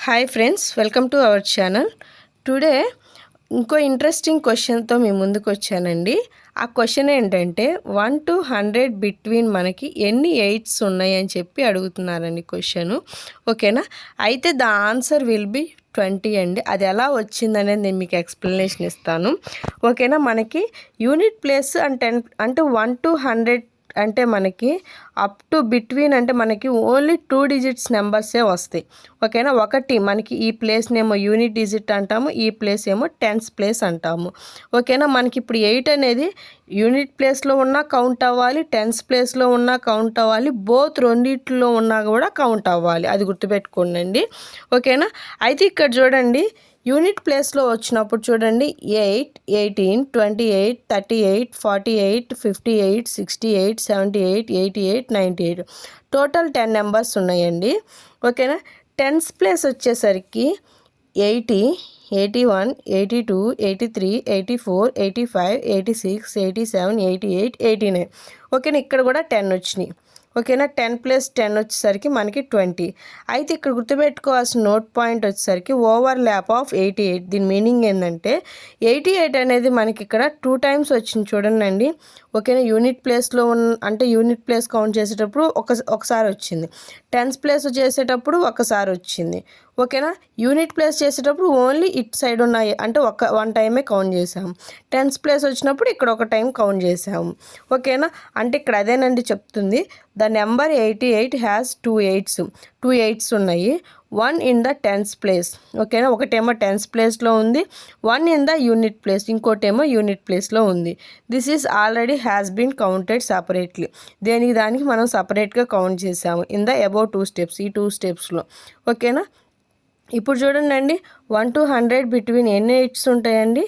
Hi friends, welcome to our channel. Today ఇంకో interesting క్వశ్చన్తో మీ ముందుకు వచ్చానండి. ఆ క్వశ్చన్ ఏంటంటే 1 to 100 బిట్వీన్ మనకి ఎన్ని ఎయిట్స్ ఉన్నాయి అని చెప్పి అడుగుతున్నారండి క్వశ్చను. ఓకేనా? అయితే ద ఆన్సర్ విల్ బి 20 అండి. అది ఎలా వచ్చిందనేది నేను మీకు ఎక్స్ప్లెనేషన్ ఇస్తాను. ఓకేనా? మనకి యూనిట్ ప్లేస్ అంటే 1 to 100 అంటే మనకి అప్ టు బిట్వీన్ అంటే మనకి ఓన్లీ 2 డిజిట్స్ నెంబర్సే వస్తాయి. ఓకేనా? ఒకటి మనకి ఈ ప్లేస్నేమో యూనిట్ డిజిట్ అంటాము, ఈ ప్లేస్ ఏమో టెన్స్ ప్లేస్ అంటాము. ఓకేనా? మనకి ఇప్పుడు 8 అనేది యూనిట్ ప్లేస్లో ఉన్నా కౌంట్ అవ్వాలి, టెన్స్ ప్లేస్లో ఉన్నా కౌంట్ అవ్వాలి, బోత్ రెండిట్లో ఉన్నా కూడా కౌంట్ అవ్వాలి. అది గుర్తుపెట్టుకోండి. ఓకేనా? అయితే ఇక్కడ చూడండి, యూనిట్ ప్లేస్లో వచ్చినప్పుడు చూడండి 8, 18, 28, 38, 48, 58, 68, 78, 88, 98 టోటల్ 10 నెంబర్స్ ఉన్నాయండి. ఓకేనా? టెన్స్ ప్లేస్ వచ్చేసరికి 80, 81, 82, 83, 84, 85, 86, 87, 88, 89. ఓకేనా? ఇక్కడ కూడా 10 వచ్చినాయి. ఓకేనా? 10 + 10 వచ్చేసరికి మనకి 20. అయితే ఇక్కడ గుర్తుపెట్టుకోవాల్సిన నోట్ పాయింట్ వచ్చేసరికి ఓవర్లాప్ ఆఫ్ 88. దీని మీనింగ్ ఏంటంటే 88 అనేది మనకి ఇక్కడ 2 టైమ్స్ వచ్చింది చూడండి. ఓకేనా? యూనిట్ ప్లేస్లో అంటే యూనిట్ ప్లేస్ కౌంట్ చేసేటప్పుడు ఒకసారి వచ్చింది, టెన్స్ ప్లేస్ చేసేటప్పుడు ఒకసారి వచ్చింది. ఓకేనా? యూనిట్ ప్లేస్ చేసేటప్పుడు ఓన్లీ ఇట్ సైడ్ ఉన్నాయి అంటే వన్ టైమే కౌంట్ చేసాము. టెన్స్ ప్లేస్ వచ్చినప్పుడు ఇక్కడ ఒక టైం కౌంట్ చేసాము. ఓకేనా? అంటే ఇక్కడ అదేనండి చెప్తుంది. ద నెంబర్ 88 హ్యాస్ 2 8s ఉన్నాయి. 1 ఇన్ ద టెన్స్ ప్లేస్. ఓకేనా? ఒకటేమో టెన్స్ ప్లేస్లో ఉంది, 1 ఇన్ ద యూనిట్ ప్లేస్, ఇంకోటేమో యూనిట్ ప్లేస్లో ఉంది. This is already has been counted separately. దానికి మనం సపరేట్గా కౌంట్ చేసాము ఇన్ ద అబౌవ్ 2 స్టెప్స్, ఈ 2 స్టెప్స్లో. ఓకేనా? ఇప్పుడు చూడండి, 1 to 100 బిట్వీన్ ఎన్ని ఎయిట్స్ ఉంటాయండి?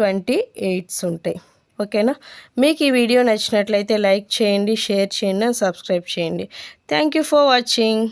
20 ఎయిట్స్ ఉంటాయి. ఓకేనా? మీకు ఈ వీడియో నచ్చినట్లయితే లైక్ చేయండి, షేర్ చేయండి, సబ్స్క్రైబ్ చేయండి. Thank you for watching.